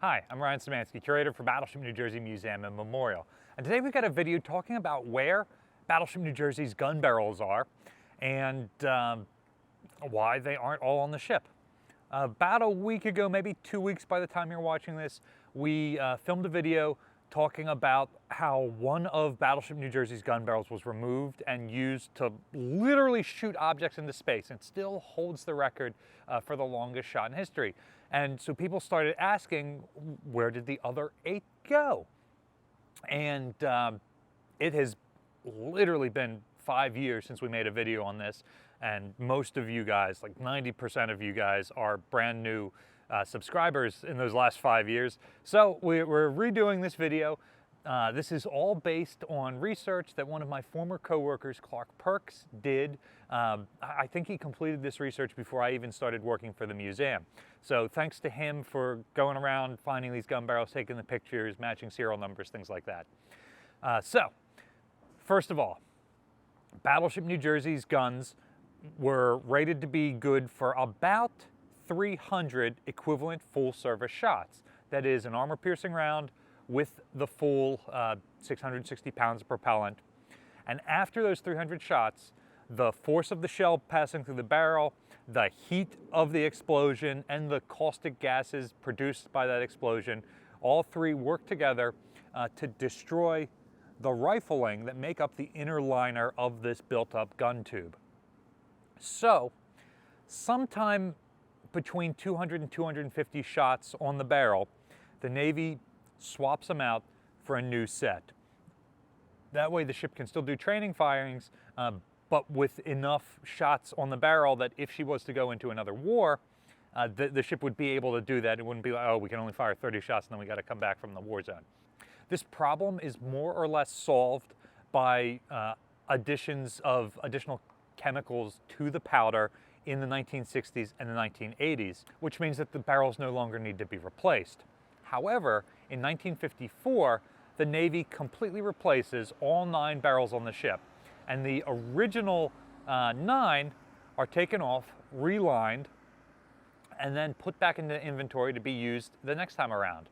Hi, I'm Ryan Szymanski, curator for Battleship New Jersey Museum and Memorial. And today we've got a video talking about where Battleship New Jersey's gun barrels are and why they aren't all on the ship. About a week ago, maybe 2 weeks by the time you're watching this, we filmed a video talking about how one of Battleship New Jersey's gun barrels was removed and used to literally shoot objects into space, and still holds the record for the longest shot in history. And so people started asking, where did the other 8 go? And it has literally been 5 years since we made a video on this, and most of you guys, like 90% of you guys, are brand new subscribers in those last 5 years. So we're redoing this video. This is all based on research that one of my former coworkers, Clark Perks, did. I think he completed this research before I even started working for the museum. So thanks to him for going around, finding these gun barrels, taking the pictures, matching serial numbers, things like that. So, first of all, Battleship New Jersey's guns were rated to be good for about 300 equivalent full-service shots. That is, an armor-piercing round with the full 660 pounds of propellant. And after those 300 shots, the force of the shell passing through the barrel, the heat of the explosion, and the caustic gases produced by that explosion, all three work together to destroy the rifling that make up the inner liner of this built-up gun tube. So, sometime between 200 and 250 shots on the barrel, the Navy swaps them out for a new set. That way the ship can still do training firings, but with enough shots on the barrel that if she was to go into another war, the ship would be able to do that. It wouldn't be like, oh, we can only fire 30 shots and then we got to come back from the war zone. This problem is more or less solved by additions of additional chemicals to the powder in the 1960s and the 1980s, which means that the barrels no longer need to be replaced. However, in 1954, the Navy completely replaces all 9 barrels on the ship, and the original 9 are taken off, relined, and then put back into inventory to be used the next time around.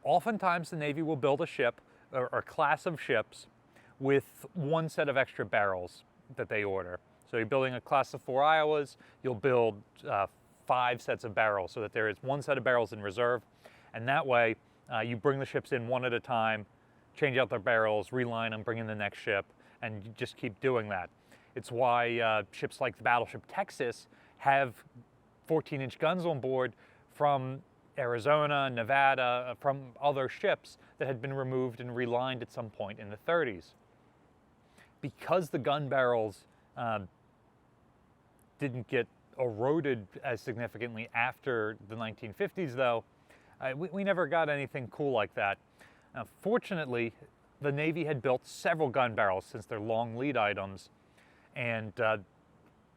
Oftentimes, the Navy will build a ship, or a class of ships, with one set of extra barrels that they order. So you're building a class of 4 Iowas, you'll build 5 sets of barrels so that there is one set of barrels in reserve, and that way you bring the ships in one at a time, change out their barrels, reline them, bring in the next ship, and you just keep doing that. It's why ships like the Battleship Texas have 14-inch guns on board from Arizona, Nevada, from other ships that had been removed and relined at some point in the 30s. Because the gun barrels didn't get eroded as significantly after the 1950s, though, we never got anything cool like that. Fortunately, the Navy had built several gun barrels since they're long lead items, and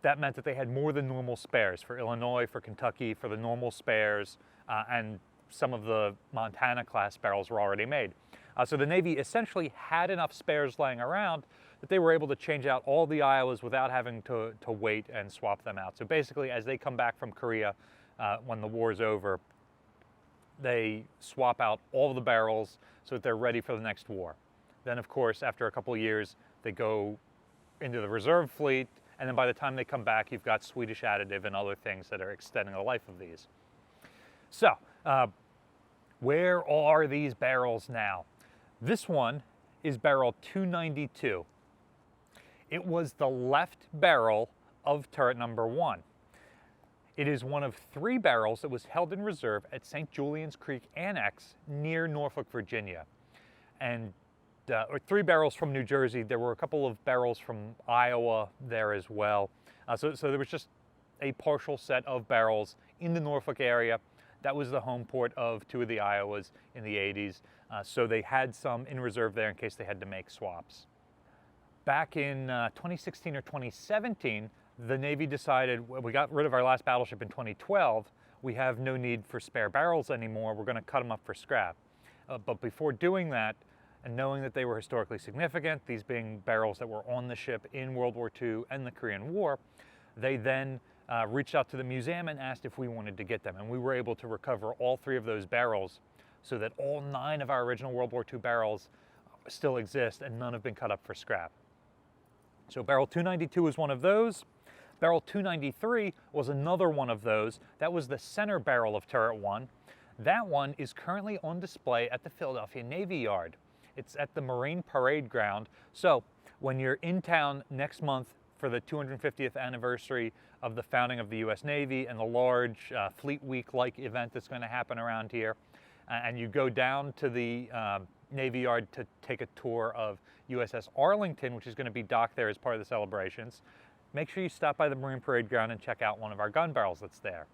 that meant that they had more than normal spares for Illinois, for Kentucky, for the normal spares, and some of the Montana-class barrels were already made. So the Navy essentially had enough spares laying around that they were able to change out all the Iowas without having to wait and swap them out. So basically, as they come back from Korea, when the war's over, they swap out all of the barrels so that they're ready for the next war. Then, of course, after a couple of years, they go into the reserve fleet, and then by the time they come back, you've got Swedish additive and other things that are extending the life of these. So, where are these barrels now? This one is barrel 292. It was the left barrel of turret number 1. It is one of 3 barrels that was held in reserve at St. Julian's Creek Annex near Norfolk, Virginia. And 3 barrels from New Jersey. There were a couple of barrels from Iowa there as well. So there was just a partial set of barrels in the Norfolk area. That was the home port of 2 of the Iowas in the 80s. So they had some in reserve there in case they had to make swaps. Back in 2016 or 2017, the Navy decided, we got rid of our last battleship in 2012, we have no need for spare barrels anymore, we're going to cut them up for scrap. But before doing that, and knowing that they were historically significant, these being barrels that were on the ship in World War II and the Korean War, they then reached out to the museum and asked if we wanted to get them. And we were able to recover all 3 of those barrels so that all 9 of our original World War II barrels still exist and none have been cut up for scrap. So barrel 292 was one of those. Barrel 293 was another one of those. That was the center barrel of turret 1. That one is currently on display at the Philadelphia Navy Yard. It's at the Marine Parade Ground. So when you're in town next month for the 250th anniversary of the founding of the U.S. Navy and the large Fleet Week-like event that's going to happen around here, and you go down to the Navy Yard to take a tour of USS Arlington, which is going to be docked there as part of the celebrations, make sure you stop by the Marine Parade Ground and check out one of our gun barrels that's there.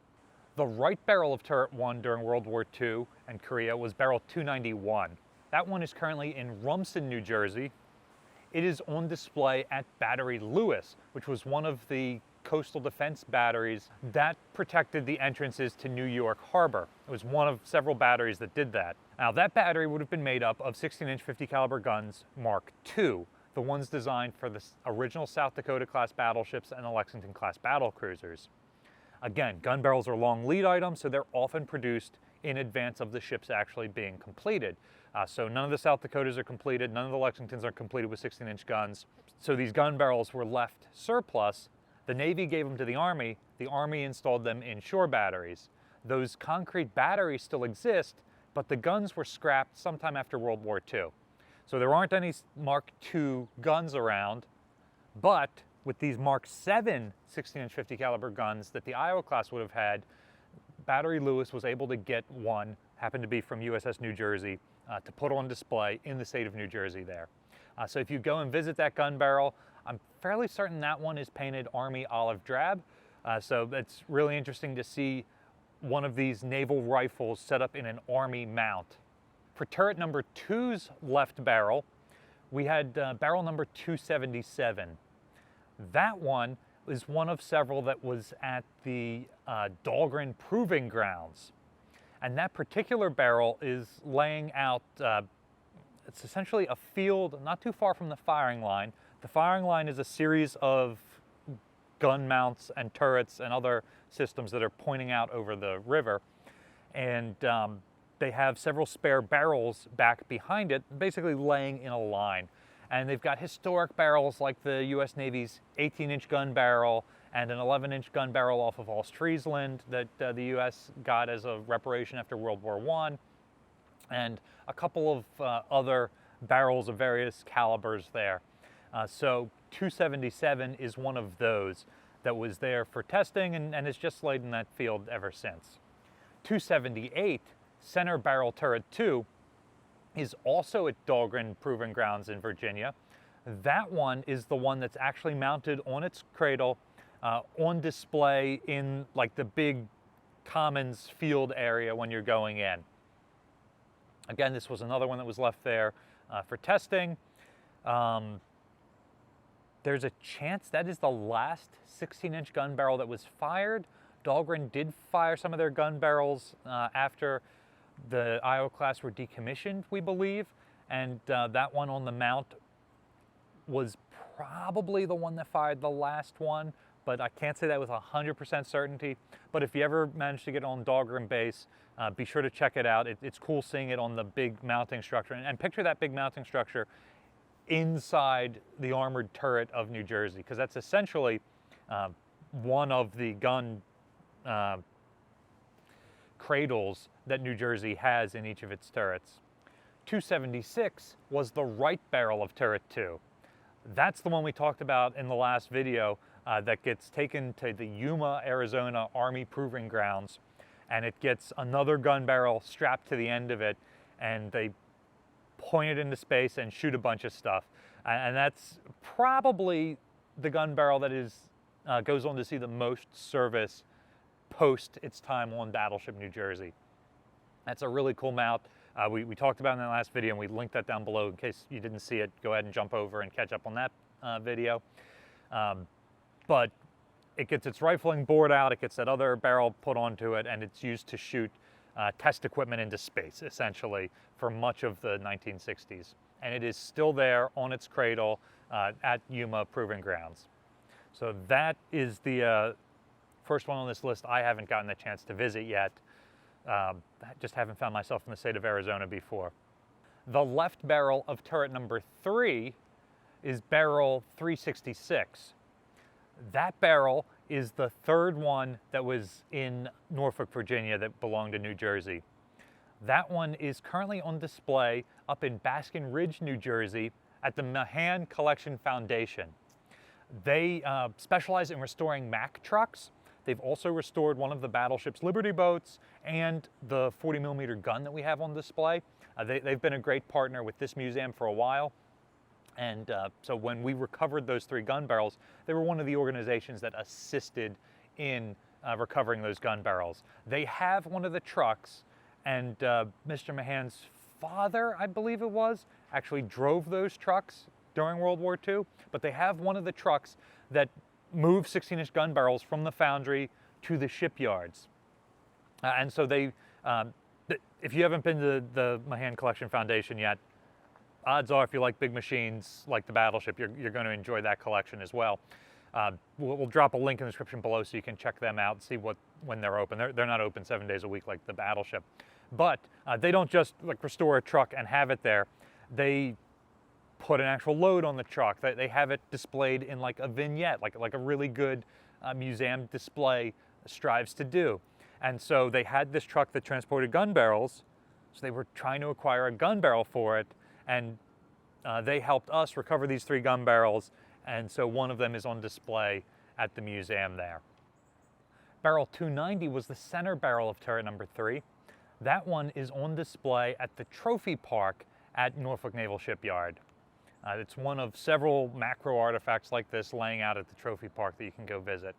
The right barrel of turret 1 during World War II and Korea was barrel 291. That one is currently in Rumson, New Jersey. It is on display at Battery Lewis, which was one of the coastal defense batteries that protected the entrances to New York Harbor. It was one of several batteries that did that. Now, that battery would have been made up of 16-inch 50 caliber guns Mark II, the ones designed for the original South Dakota class battleships and the Lexington class battle cruisers. Again, gun barrels are long lead items, so they're often produced in advance of the ships actually being completed. So none of the South Dakotas are completed, none of the Lexingtons are completed with 16-inch guns. So these gun barrels were left surplus. The Navy gave them to the Army installed them in shore batteries. Those concrete batteries still exist, but the guns were scrapped sometime after World War II. So there aren't any Mark II guns around, but with these Mark VII 16-inch 50 caliber guns that the Iowa class would have had, Battery Lewis was able to get one, happened to be from USS New Jersey, to put on display in the state of New Jersey there. So if you go and visit that gun barrel, I'm fairly certain that one is painted Army olive drab. So it's really interesting to see one of these naval rifles set up in an Army mount. For turret number 2's left barrel, we had barrel number 277. That one is one of several that was at the Dahlgren Proving Grounds. And that particular barrel is laying out, it's essentially a field not too far from the firing line. The firing line is a series of gun mounts and turrets and other systems that are pointing out over the river. And they have several spare barrels back behind it, basically laying in a line. And they've got historic barrels like the U.S. Navy's 18-inch gun barrel and an 11-inch gun barrel off of Ostfriesland that the U.S. got as a reparation after World War I, and a couple of other barrels of various calibers there. So 277 is one of those that was there for testing and has just laid in that field ever since. 278, center barrel turret 2, is also at Dahlgren Proving Grounds in Virginia. That one is the one that's actually mounted on its cradle on display in like the big commons field area when you're going in. Again, this was another one that was left there for testing. There's a chance that is the last 16-inch gun barrel that was fired. Dahlgren did fire some of their gun barrels after the Iowa class were decommissioned, we believe, and that one on the mount was probably the one that fired the last one, but I can't say that with 100% certainty. But if you ever manage to get on Dahlgren base, be sure to check it out. It's cool seeing it on the big mounting structure, and picture that big mounting structure inside the armored turret of New Jersey, because that's essentially one of the gun cradles that New Jersey has in each of its turrets. 276 was the right barrel of turret 2. That's the one we talked about in the last video that gets taken to the Yuma, Arizona Army Proving Grounds, and it gets another gun barrel strapped to the end of it, and they point it into space and shoot a bunch of stuff. And that's probably the gun barrel that goes on to see the most service post its time on Battleship New Jersey. That's a really cool mount. We talked about it in the last video, and we linked that down below in case you didn't see it. Go ahead and jump over and catch up on that video. But it gets its rifling board out, it gets that other barrel put onto it, and it's used to shoot test equipment into space, essentially, for much of the 1960s. And it is still there on its cradle at Yuma Proving Grounds. So that is the First one on this list I haven't gotten the chance to visit yet. I just haven't found myself in the state of Arizona before. The left barrel of turret number 3 is barrel 366. That barrel is the third one that was in Norfolk, Virginia that belonged to New Jersey. That one is currently on display up in Baskin Ridge, New Jersey at the Mahan Collection Foundation. They specialize in restoring Mack trucks. They've also restored one of the Battleship's Liberty boats and the 40mm gun that we have on display. They've been a great partner with this museum for a while. And so when we recovered those 3 gun barrels, they were one of the organizations that assisted in recovering those gun barrels. They have one of the trucks, and Mr. Mahan's father, I believe it was, actually drove those trucks during World War II. But they have one of the trucks that moved 16-inch gun barrels from the foundry to the shipyards. And so if you haven't been to the Mahan Collection Foundation yet, odds are if you like big machines like the Battleship, you're going to enjoy that collection as well. We'll drop a link in the description below so you can check them out and see when they're open. They're not open 7 days a week like the Battleship. But they don't just restore a truck and have it there. They put an actual load on the truck. They have it displayed in like a vignette, like a really good museum display strives to do. And so they had this truck that transported gun barrels, so they were trying to acquire a gun barrel for it, and they helped us recover these 3 gun barrels, and so one of them is on display at the museum there. Barrel 290 was the center barrel of turret number 3. That one is on display at the Trophy Park at Norfolk Naval Shipyard. It's one of several macro artifacts like this laying out at the Trophy Park that you can go visit.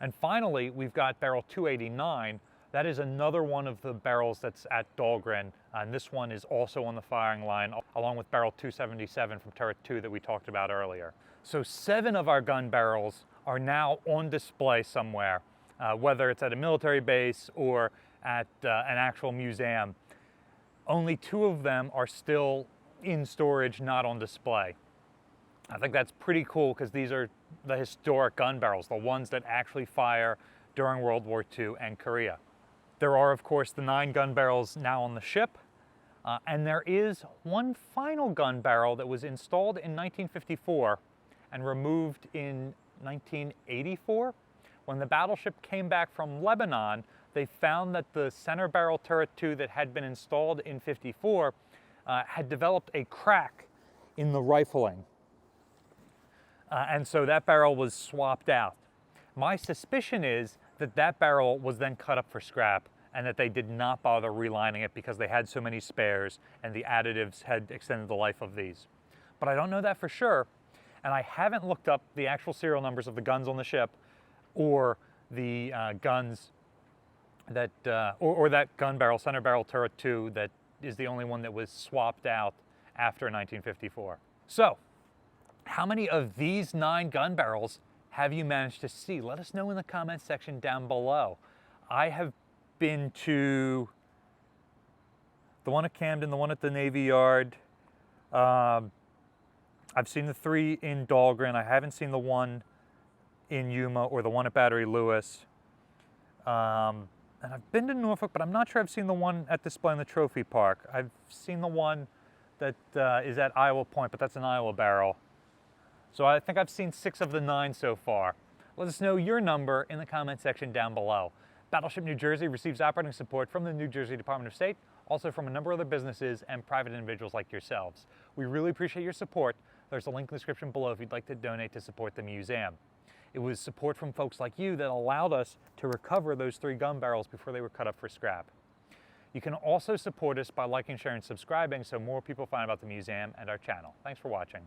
And finally, we've got barrel 289. That is another one of the barrels that's at Dahlgren, and this one is also on the firing line, along with barrel 277 from turret 2 that we talked about earlier. So 7 of our gun barrels are now on display somewhere, whether it's at a military base or at an actual museum. Only 2 of them are still in storage, not on display. I think that's pretty cool because these are the historic gun barrels, the ones that actually fire during World War II and Korea. There are, of course, the 9 gun barrels now on the ship, and there is one final gun barrel that was installed in 1954 and removed in 1984. When the Battleship came back from Lebanon, they found that the center barrel turret 2 that had been installed in 54 had developed a crack in the rifling. And so that barrel was swapped out. My suspicion is that that barrel was then cut up for scrap and that they did not bother relining it because they had so many spares and the additives had extended the life of these. But I don't know that for sure, and I haven't looked up the actual serial numbers of the guns on the ship or the guns that, or that gun barrel, center barrel turret 2 that is the only one that was swapped out after 1954. So, how many of these 9 gun barrels have you managed to see? Let us know in the comments section down below. I have been to the one at Camden, the one at the Navy Yard. I've seen the 3 in Dahlgren. I haven't seen the one in Yuma or the one at Battery Lewis. And I've been to Norfolk, but I'm not sure I've seen the one at display in the Trophy Park. I've seen the one that is at Iowa Point, but that's an Iowa barrel. So I think I've seen 6 of the 9 so far. Let us know your number in the comment section down below. Battleship New Jersey receives operating support from the New Jersey Department of State, also from a number of other businesses and private individuals like yourselves. We really appreciate your support. There's a link in the description below if you'd like to donate to support the museum. It was support from folks like you that allowed us to recover those 3 gun barrels before they were cut up for scrap. You can also support us by liking, sharing, and subscribing so more people find out about the museum and our channel. Thanks for watching.